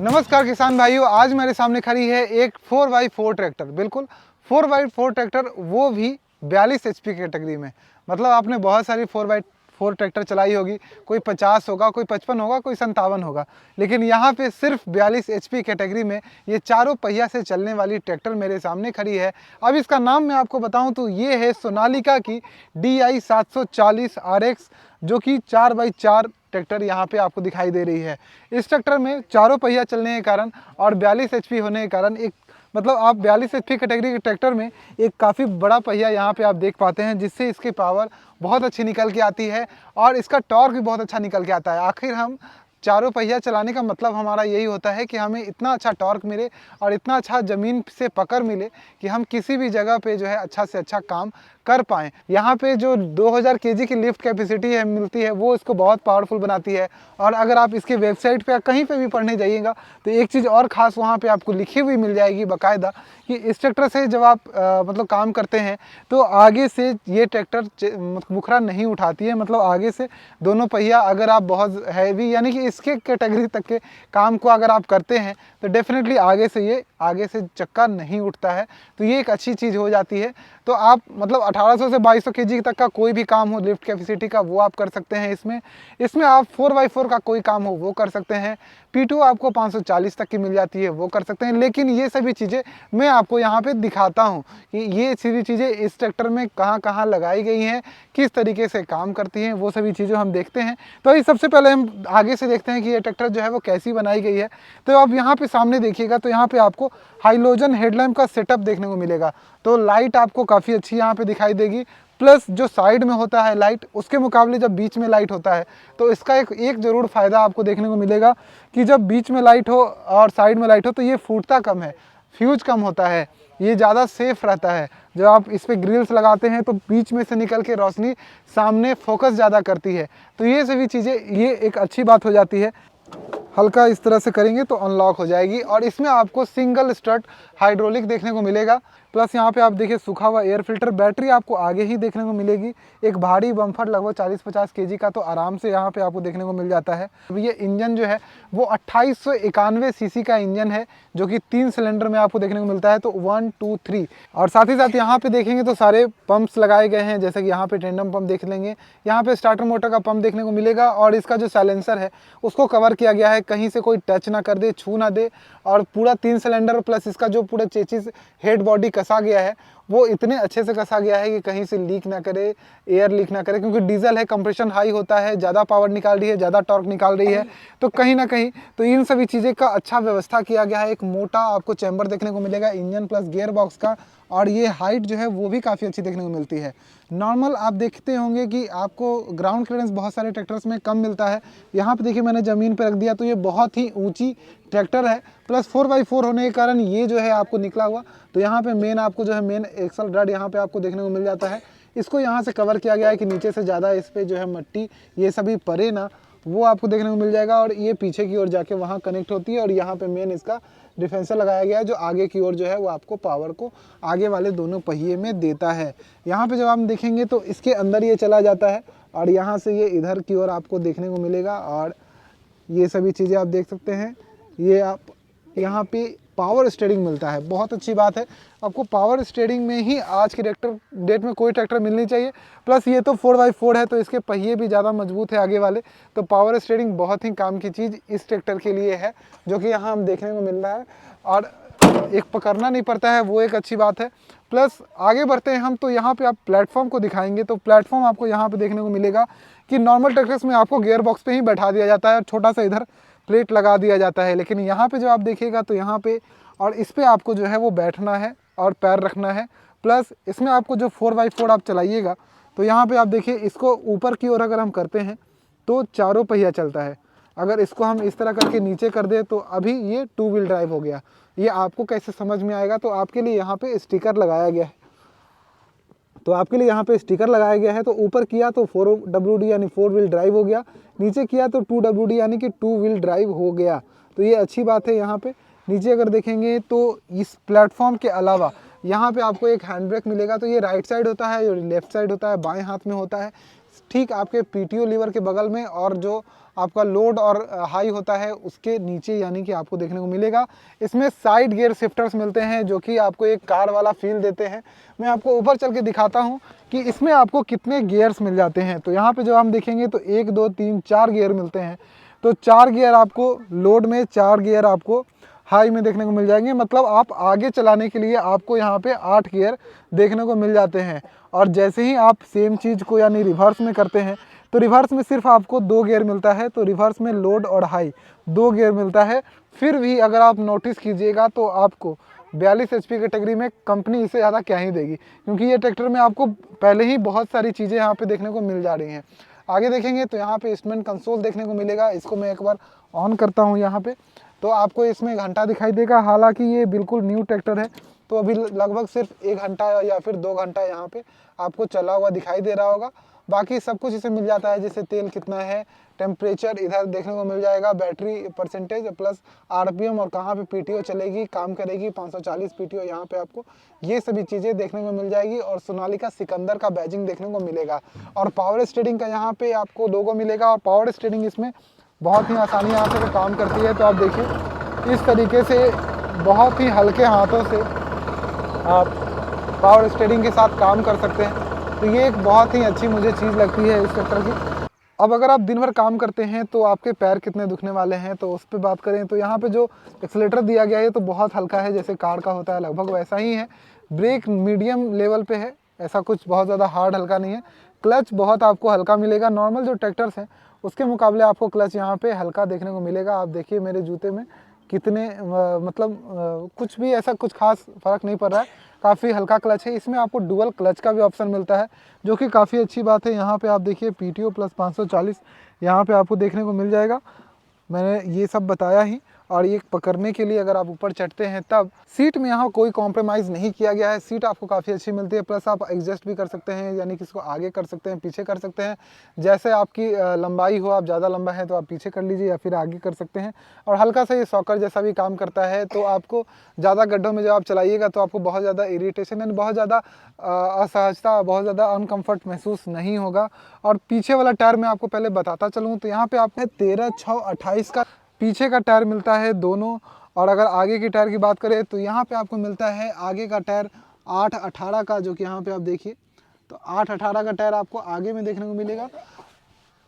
नमस्कार किसान भाइयों, आज मेरे सामने खड़ी है एक 4x4 ट्रैक्टर। बिल्कुल 4x4 ट्रैक्टर, वो भी 42 HP कैटेगरी में। मतलब आपने बहुत सारी 4x4 ट्रैक्टर चलाई होगी, कोई 50 होगा, कोई 55 होगा, कोई 57 होगा, लेकिन यहाँ पे सिर्फ 42 HP कैटेगरी में ये चारों पहिया से चलने वाली ट्रैक्टर मेरे सामने खड़ी है। अब इसका नाम मैं आपको बताऊँ तो ये है सोनालिका की DI 740 RX, जो कि 4x4 ट्रैक्टर यहाँ पे आपको दिखाई दे रही है। इस ट्रैक्टर में चारों पहिया चलने के कारण और 42 HP होने के कारण एक मतलब आप 42 HP कैटेगरी के ट्रैक्टर में एक काफ़ी बड़ा पहिया यहाँ पे आप देख पाते हैं, जिससे इसकी पावर बहुत अच्छी निकल के आती है और इसका टॉर्क भी बहुत अच्छा निकल के आता है। आखिर हम चारों पहिया चलाने का मतलब हमारा यही होता है कि हमें इतना अच्छा टॉर्क मिले और इतना अच्छा ज़मीन से पकड़ मिले कि हम किसी भी जगह पे जो है अच्छा से अच्छा काम कर पाएँ। यहाँ पे जो 2000 kg की लिफ्ट कैपेसिटी है मिलती है, वो इसको बहुत पावरफुल बनाती है। और अगर आप इसके वेबसाइट पे कहीं पे भी पढ़ने जाइएगा तो एक चीज़ और ख़ास वहाँ पे आपको लिखी हुई मिल जाएगी बाकायदा, कि इस ट्रैक्टर से जब आप मतलब काम करते हैं तो आगे से ये ट्रैक्टर मुखरा नहीं उठाती है। मतलब आगे से दोनों पहिया, अगर आप बहुत हैवी यानी कि इसके कैटेगरी तक के काम को अगर आप करते हैं तो डेफिनेटली आगे से चक्का नहीं उठता है। तो ये एक अच्छी चीज़ हो जाती है। तो आप मतलब 1800 से 2200 kg तक का कोई भी काम हो लिफ्ट कैपेसिटी का, वो आप कर सकते हैं। इसमें आप 4x4 का कोई काम हो वो कर सकते हैं। P2 आपको 540 तक की मिल जाती है, वो कर सकते हैं। लेकिन ये सभी चीज़ें मैं आपको यहाँ पे दिखाता हूँ कि ये सभी चीज़ें इस ट्रैक्टर में कहाँ कहाँ लगाई गई हैं, किस तरीके से काम करती हैं, वो सभी चीज़ें हम देखते हैं। तो ये सबसे पहले हम आगे से देखते हैं कि ये ट्रैक्टर जो है वो कैसी बनाई गई है। तो आप यहाँ पे सामने देखिएगा तो यहाँ पे आपको हाइलोजन हेडलैम्प का सेटअप देखने को मिलेगा। तो लाइट आपको काफ़ी अच्छी यहाँ पे दिखाई देगी। प्लस जो साइड में होता है लाइट, उसके मुकाबले जब बीच में लाइट होता है तो इसका एक ज़रूर फ़ायदा आपको देखने को मिलेगा कि जब बीच में लाइट हो और साइड में लाइट हो तो ये फूटता कम है, फ्यूज कम होता है, ये ज़्यादा सेफ रहता है। जब आप इस पर ग्रिल्स लगाते हैं तो बीच में से निकल के रोशनी सामने फोकस ज़्यादा करती है। तो ये सभी चीज़ें, ये एक अच्छी बात हो जाती है। हल्का इस तरह से करेंगे तो अनलॉक हो जाएगी। और इसमें आपको सिंगल स्ट्रट हाइड्रोलिक देखने को मिलेगा। प्लस यहाँ पे आप देखिए सूखा हुआ एयर फिल्टर, बैटरी आपको आगे ही देखने को मिलेगी। एक भारी बम्फर लगभग 40-50 kg का तो आराम से यहाँ पे आपको देखने को मिल जाता है। ये इंजन जो है वो 2891 सीसी का इंजन है, जो कि 3 सिलेंडर में आपको देखने को मिलता है। तो 1 2 3 और साथ ही साथ यहाँ पे देखेंगे तो सारे पंप्स लगाए गए हैं। जैसे कि यहाँ पे टेंडम पंप देख लेंगे, यहाँ पे स्टार्टर मोटर का पंप देखने को मिलेगा। और इसका जो साइलेंसर है उसको कवर किया गया है, कहीं से कोई टच ना कर दे, छू ना दे। और पूरा 3 सिलेंडर प्लस इसका जो पूरा चेचिस हेड बॉडी कसा गया है वो इतने अच्छे से कसा गया है कि कहीं से लीक ना करे, एयर लीक ना करे। क्योंकि डीजल है, कंप्रेशन हाई होता है, ज़्यादा पावर निकाल रही है, ज़्यादा टॉर्क निकाल रही है। तो कहीं ना कहीं तो इन सभी चीज़ें का अच्छा व्यवस्था किया गया है। एक मोटा आपको चैम्बर देखने को मिलेगा इंजन प्लस गियर बॉक्स का। और ये हाइट जो है वो भी काफ़ी अच्छी देखने को मिलती है। नॉर्मल आप देखते होंगे कि आपको ग्राउंड क्लियरेंस बहुत सारे ट्रैक्टर्स में कम मिलता है। यहाँ पे देखिए मैंने ज़मीन पे रख दिया तो ये बहुत ही ऊंची ट्रैक्टर है। प्लस 4x4 होने के कारण ये जो है आपको निकला हुआ। तो यहाँ पे मेन आपको जो है मेन एक्सल रड यहाँ पे आपको देखने को मिल जाता है। इसको यहाँ से कवर किया गया है कि नीचे से ज़्यादा इस पर जो है मट्टी ये सभी परे ना, वो आपको देखने को मिल जाएगा। और ये पीछे की ओर जाके वहाँ कनेक्ट होती है। और यहाँ पे मेन इसका डिफेंसर लगाया गया है, जो आगे की ओर जो है वो आपको पावर को आगे वाले दोनों पहिए में देता है। यहाँ पे जब हम देखेंगे तो इसके अंदर ये चला जाता है और यहाँ से ये इधर की ओर आपको देखने को मिलेगा। और ये सभी चीज़ें आप देख सकते हैं। ये आप यहाँ पे पावर स्टीयरिंग मिलता है, बहुत अच्छी बात है। आपको पावर स्टीयरिंग में ही आज की डेट में कोई ट्रैक्टर मिलनी चाहिए। प्लस ये तो 4x4 है तो इसके पहिए भी ज़्यादा मजबूत है आगे वाले। तो पावर स्टीयरिंग बहुत ही काम की चीज़ इस ट्रैक्टर के लिए है, जो कि यहाँ हम देखने को मिल रहा है। और एक पकड़ना नहीं पड़ता है, वो एक अच्छी बात है। प्लस आगे बढ़ते हैं हम तो यहाँ पे आप प्लेटफॉर्म को दिखाएंगे तो प्लेटफॉर्म आपको यहाँ पे देखने को मिलेगा कि नॉर्मल ट्रैक्टर्स में आपको गियर बॉक्स पे ही बैठा दिया जाता है, छोटा सा इधर प्लेट लगा दिया जाता है। लेकिन यहाँ पे जो आप देखिएगा तो यहाँ पे और इस पे आपको जो है वो बैठना है और पैर रखना है। प्लस इसमें आपको जो 4x4 आप चलाइएगा तो यहाँ पे आप देखिए, इसको ऊपर की ओर अगर हम करते हैं तो चारों पहिया चलता है। अगर इसको हम इस तरह करके नीचे कर दें तो अभी ये 2 व्हील ड्राइव हो गया। ये आपको कैसे समझ में आएगा, तो आपके लिए यहाँ पे स्टिकर लगाया गया है। तो आपके लिए यहाँ पे स्टिकर लगाया गया है। तो ऊपर किया तो 4WD यानी 4 व्हील ड्राइव हो गया, नीचे किया तो 2WD यानी कि 2 व्हील ड्राइव हो गया। तो ये अच्छी बात है। यहाँ पे नीचे अगर देखेंगे तो इस प्लेटफॉर्म के अलावा यहाँ पे आपको एक हैंड ब्रेक मिलेगा। तो ये राइट साइड होता है, ये लेफ्ट साइड होता है, बाएं हाथ में होता है, ठीक आपके PTO लीवर के बगल में। और जो आपका लोड और हाई होता है उसके नीचे यानी कि आपको देखने को मिलेगा। इसमें साइड गियर शिफ्टर्स मिलते हैं जो कि आपको एक कार वाला फील देते हैं। मैं आपको ऊपर चल के दिखाता हूँ कि इसमें आपको कितने गियर्स मिल जाते हैं। तो यहाँ पे जो हम देखेंगे तो 1 2 3 4 गियर मिलते हैं। तो 4 गियर आपको लोड में, 4 गियर आपको हाई में देखने को मिल जाएंगे। मतलब आप आगे चलाने के लिए आपको यहाँ पे 8 गियर देखने को मिल जाते हैं। और जैसे ही आप सेम चीज़ को यानी रिवर्स में करते हैं तो रिवर्स में सिर्फ आपको 2 गियर मिलता है। तो रिवर्स में लोड और हाई 2 गियर मिलता है। फिर भी अगर आप नोटिस कीजिएगा तो आपको 42 HP कैटेगरी में कंपनी इससे ज़्यादा क्या ही देगी, क्योंकि ये ट्रैक्टर में आपको पहले ही बहुत सारी चीज़ें यहाँ पे देखने को मिल जा रही हैं। आगे देखेंगे तो यहाँ पे इंस्ट्रूमेंट कंसोल देखने को मिलेगा। इसको मैं एक बार ऑन करता हूँ यहाँ पे, तो आपको इसमें घंटा दिखाई देगा। हालांकि ये बिल्कुल न्यू ट्रैक्टर है, तो अभी लगभग सिर्फ 1 घंटा या फिर 2 घंटा यहाँ पे आपको चला हुआ दिखाई दे रहा होगा। बाकी सब कुछ इसे मिल जाता है, जैसे तेल कितना है, टेम्परेचर इधर देखने को मिल जाएगा, बैटरी परसेंटेज प्लस RPM और कहाँ पे PTO चलेगी, काम करेगी, 540 PTO यहाँ पे आपको ये सभी चीज़ें देखने को मिल जाएगी। और सोनालिका सिकंदर का बैजिंग देखने को मिलेगा। और पावर स्टीयरिंग का यहाँ पे आपको लोगो मिलेगा। और पावर स्टीयरिंग इसमें बहुत ही आसानी यहाँ से काम करती है। तो आप देखिए इस तरीके से बहुत ही हल्के हाथों से आप पावर स्टीयरिंग के साथ काम कर सकते हैं। तो ये एक बहुत ही अच्छी मुझे चीज़ लगती है इस ट्रैक्टर की। अब अगर आप दिन भर काम करते हैं तो आपके पैर कितने दुखने वाले हैं, तो उस पर बात करें तो यहाँ पे जो एक्सीलरेटर दिया गया है तो बहुत हल्का है, जैसे कार का होता है लगभग वैसा ही है। ब्रेक मीडियम लेवल पे है, ऐसा कुछ बहुत ज़्यादा हार्ड हल्का नहीं है। क्लच बहुत आपको हल्का मिलेगा। नॉर्मल जो ट्रैक्टर्स हैं उसके मुकाबले आपको क्लच यहाँ पे हल्का देखने को मिलेगा। आप देखिए मेरे जूते में कितने कुछ भी ऐसा कुछ खास फ़र्क नहीं पड़ रहा है, काफ़ी हल्का क्लच है। इसमें आपको डुअल क्लच का भी ऑप्शन मिलता है जो कि काफ़ी अच्छी बात है। यहाँ पे आप देखिए PTO प्लस 540 यहाँ पे आपको देखने को मिल जाएगा। मैंने ये सब बताया ही। और ये पकड़ने के लिए अगर आप ऊपर चढ़ते हैं तब सीट में यहाँ कोई कॉम्प्रोमाइज़ नहीं किया गया है। सीट आपको काफ़ी अच्छी मिलती है। प्लस आप एडजस्ट भी कर सकते हैं, यानी कि इसको आगे कर सकते हैं, पीछे कर सकते हैं। जैसे आपकी लंबाई हो, आप ज़्यादा लंबा है तो आप पीछे कर लीजिए या फिर आगे कर सकते हैं। और हल्का सा ये सॉकर जैसा भी काम करता है। तो आपको ज़्यादा गड्ढों में जब आप चलाइएगा तो आपको बहुत ज़्यादा इरीटेशन यानी बहुत ज़्यादा असहजता, बहुत ज़्यादा अनकम्फर्ट महसूस नहीं होगा। और पीछे वाला टायर मैं आपको पहले बताता चलूँ तो यहाँ पर आपको 13 6 28 का पीछे का टायर मिलता है दोनों। और अगर आगे की टायर की बात करें तो यहाँ पे आपको मिलता है आगे का टायर 8 18 का, जो कि यहाँ पे आप देखिए तो 8 18 का टायर आपको आगे में देखने को मिलेगा।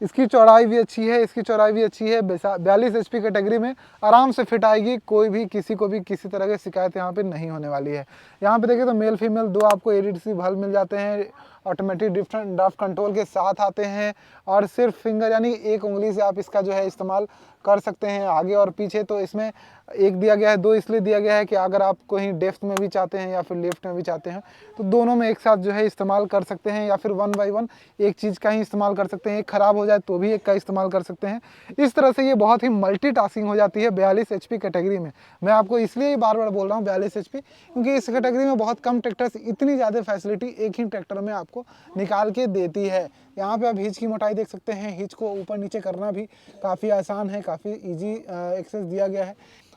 इसकी चौड़ाई भी अच्छी है, इसकी चौड़ाई भी अच्छी है। 42 HP कैटेगरी में आराम से फिट आएगी। कोई भी किसी को भी किसी तरह की शिकायत यहाँ पे नहीं होने वाली है। यहाँ पे देखिए तो मेल फीमेल 2 आपको ADC बल्ब मिल जाते हैं। ऑटोमेटिक ड्राफ्ट कंट्रोल के साथ आते हैं। और सिर्फ फिंगर यानी एक उंगली से आप इसका जो है इस्तेमाल कर सकते हैं आगे और पीछे। तो इसमें एक दिया गया है, 2 इसलिए दिया गया है कि अगर आप कहीं डेप्थ में भी चाहते हैं या फिर लेफ्ट में भी चाहते हैं तो दोनों में एक साथ जो है इस्तेमाल कर सकते हैं, या फिर 1 बाई 1 एक चीज़ का ही इस्तेमाल कर सकते हैं। एक ख़राब हो जाए तो भी एक का इस्तेमाल कर सकते हैं। इस तरह से ये बहुत ही मल्टीटास्किंग हो जाती है 42 HP कैटेगरी में। मैं आपको इसलिए बार बार बोल रहा हूँ 42 HP, क्योंकि इस कैटेगरी में बहुत कम ट्रैक्टर्स इतनी ज़्यादा फैसिलिटी एक ही ट्रैक्टर में आपको निकाल के देती है। यहाँ पे आप हिच की मोटाई देख सकते हैं। हिच को ऊपर नीचे करना भी काफ़ी आसान है, काफ़ी इजी एक्सेस दिया गया है।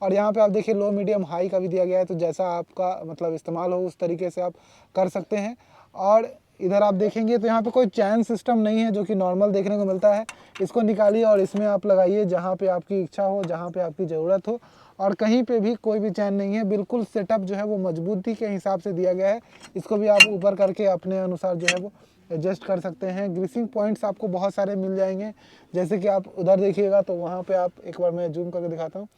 और यहाँ पे आप देखिए लो मीडियम हाई का भी दिया गया है, तो जैसा आपका मतलब इस्तेमाल हो उस तरीके से आप कर सकते हैं। और इधर आप देखेंगे तो यहाँ पे कोई चैन सिस्टम नहीं है जो कि नॉर्मल देखने को मिलता है। इसको निकालिए और इसमें आप लगाइए जहाँ पे आपकी इच्छा हो, जहाँ पे आपकी ज़रूरत हो। और कहीं पे भी कोई भी चैन नहीं है, बिल्कुल सेटअप जो है वो मजबूती के हिसाब से दिया गया है। इसको भी आप ऊपर करके अपने अनुसार जो है वो एडजस्ट कर सकते हैं। ग्रीसिंग पॉइंट्स आपको बहुत सारे मिल जाएंगे, जैसे कि आप उधर देखिएगा तो वहाँ पे आप एक बार मैं जूम करके दिखाता हूँ।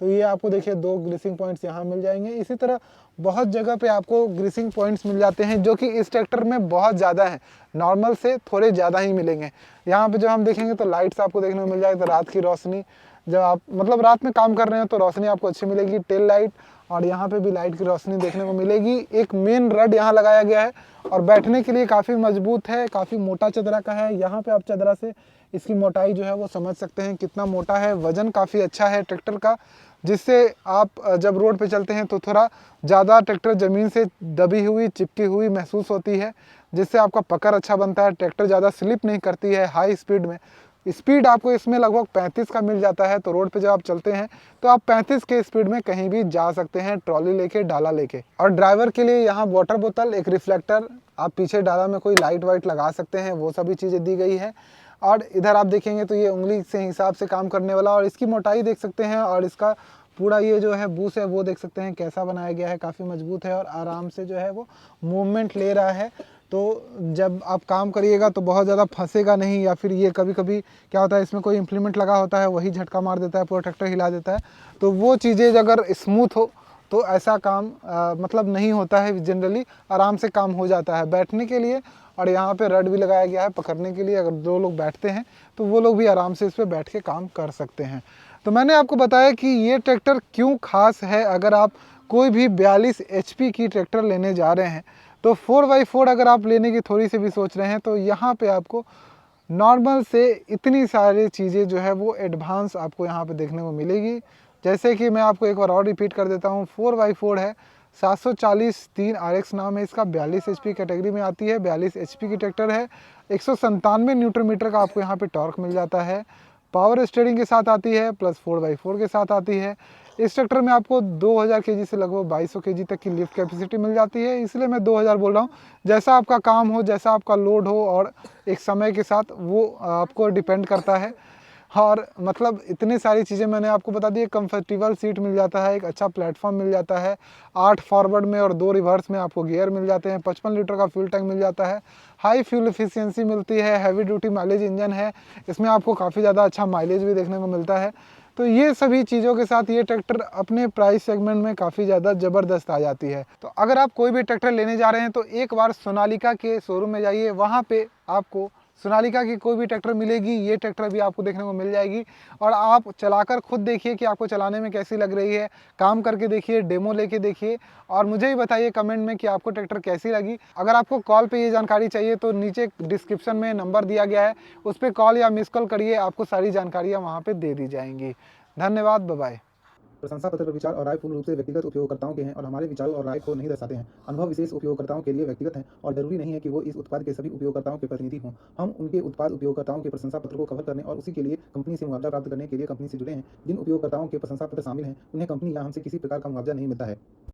तो ये आपको देखिए 2 ग्रीसिंग पॉइंट्स यहाँ मिल जाएंगे। इसी तरह बहुत जगह पे आपको ग्रीसिंग पॉइंट्स मिल जाते हैं जो कि इस ट्रैक्टर में बहुत ज़्यादा है, नॉर्मल से थोड़े ज़्यादा ही मिलेंगे। यहाँ पे जब हम देखेंगे तो लाइट्स आपको देखने को मिल जाएगी। तो रात की रोशनी जब आप मतलब रात में काम कर रहे हैं तो रोशनी आपको अच्छी मिलेगी, टेल लाइट। और यहाँ पे भी लाइट की रोशनी देखने को मिलेगी। एक मेन रड यहाँ लगाया गया है और बैठने के लिए काफ़ी मजबूत है, काफ़ी मोटा चदरा का है। यहाँ पे आप चदरा से इसकी मोटाई जो है वो समझ सकते हैं कितना मोटा है। वजन काफ़ी अच्छा है ट्रैक्टर का, जिससे आप जब रोड पे चलते हैं तो थोड़ा ज़्यादा ट्रैक्टर ज़मीन से दबी हुई चिपकी हुई महसूस होती है, जिससे आपका पकड़ अच्छा बनता है। ट्रैक्टर ज़्यादा स्लिप नहीं करती है हाई स्पीड में। स्पीड आपको इसमें लगभग 35 का मिल जाता है। तो रोड पे जब आप चलते हैं तो आप 35 के स्पीड में कहीं भी जा सकते हैं, ट्रॉली लेके, डाला लेके। और ड्राइवर के लिए यहाँ वाटर बोतल, एक रिफ्लेक्टर, आप पीछे डाला में कोई लाइट वाइट लगा सकते हैं, वो सभी चीज़ें दी गई है। और इधर आप देखेंगे तो ये उंगली से हिसाब से काम करने वाला, और इसकी मोटाई देख सकते हैं, और इसका पूरा ये जो है बूस है वो देख सकते हैं कैसा बनाया गया है, काफ़ी मजबूत है और आराम से जो है वो मूवमेंट ले रहा है। तो जब आप काम करिएगा तो बहुत ज़्यादा फंसेगा नहीं, या फिर ये कभी कभी क्या होता है इसमें कोई इम्प्लीमेंट लगा होता है वही झटका मार देता है, पूरा ट्रैक्टर हिला देता है। तो वो चीज़ें अगर स्मूथ हो तो ऐसा काम मतलब नहीं होता है, जनरली आराम से काम हो जाता है बैठने के लिए। और यहाँ पे रड भी लगाया गया है पकड़ने के लिए, अगर दो लोग बैठते हैं तो वो लोग भी आराम से इस पर बैठ के काम कर सकते हैं। तो मैंने आपको बताया कि ये ट्रैक्टर क्यों खास है। अगर आप कोई भी 42 HP की ट्रैक्टर लेने जा रहे हैं तो 4x4 अगर आप लेने की थोड़ी सी भी सोच रहे हैं तो यहाँ पे आपको नॉर्मल से इतनी सारी चीज़ें जो है वो एडवांस आपको यहाँ पे देखने को मिलेगी। जैसे कि मैं आपको एक बार और रिपीट कर देता हूँ, 4x4 है, 740 3 RX नाम है इसका, 42 HP कैटेगरी में आती है, 42 HP की ट्रैक्टर है। 197 न्यूटन मीटर का आपको यहाँ पे टॉर्क मिल जाता है, पावर स्टीयरिंग के साथ आती है, प्लस 4x4 के साथ आती है। इस ट्रैक्टर में आपको 2000 केजी से लगभग 2200 केजी तक की लिफ्ट कैपेसिटी मिल जाती है, इसलिए मैं 2000 बोल रहा हूँ। जैसा आपका काम हो, जैसा आपका लोड हो, और एक समय के साथ वो आपको डिपेंड करता है। और मतलब इतनी सारी चीज़ें मैंने आपको बता दी। कंफर्टेबल सीट मिल जाता है, एक अच्छा प्लेटफॉर्म मिल जाता है, 8 फॉरवर्ड में और 2 रिवर्स में आपको गियर मिल जाते हैं, 55 लीटर का फ्यूल टैंक मिल जाता है, हाई फ्यूल एफिशिएंसी मिलती है, हैवी ड्यूटी माइलेज इंजन है, इसमें आपको काफ़ी ज़्यादा अच्छा माइलेज भी देखने को मिलता है। तो ये सभी चीज़ों के साथ ये ट्रैक्टर अपने प्राइस सेगमेंट में काफ़ी ज़्यादा ज़बरदस्त आ जाती है। तो अगर आप कोई भी ट्रैक्टर लेने जा रहे हैं तो एक बार सोनालिका के शोरूम में जाइए, वहाँ पे आपको सोनालिका की कोई भी ट्रैक्टर मिलेगी, ये ट्रैक्टर भी आपको देखने को मिल जाएगी। और आप चलाकर खुद देखिए कि आपको चलाने में कैसी लग रही है, काम करके देखिए, डेमो लेके देखिए, और मुझे ही बताइए कमेंट में कि आपको ट्रैक्टर कैसी लगी। अगर आपको कॉल पे ये जानकारी चाहिए तो नीचे डिस्क्रिप्शन में नंबर दिया गया है, उस पर कॉल या मिस कॉल करिए, आपको सारी जानकारियाँ वहाँ पर दे दी जाएंगी। धन्यवाद, बाय बाय। प्रशंसा पत्र पर विचार और राय पूर्ण रूप से व्यक्तिगत उपयोगकर्ताओं के हैं और हमारे विचारों और राय को नहीं दर्शाते हैं। अनुभव विशेष उपयोगकर्ताओं के लिए व्यक्तिगत हैं और जरूरी नहीं है कि वो इस उत्पाद के सभी उपयोगकर्ताओं के प्रतिनिधि हों। हम उनके उत्पाद उपयोगकर्ताओं के प्रशंसा पत्र को कवर करने और उसी के लिए कंपनी से मुआवजा प्राप्त करने के लिए कंपनी से जुड़े हैं। जिन उपयोगकर्ताओं के प्रशंसा पत्र शामिल हैं उन्हें कंपनी या हमसे किसी प्रकार का मुआवजा नहीं मिलता है।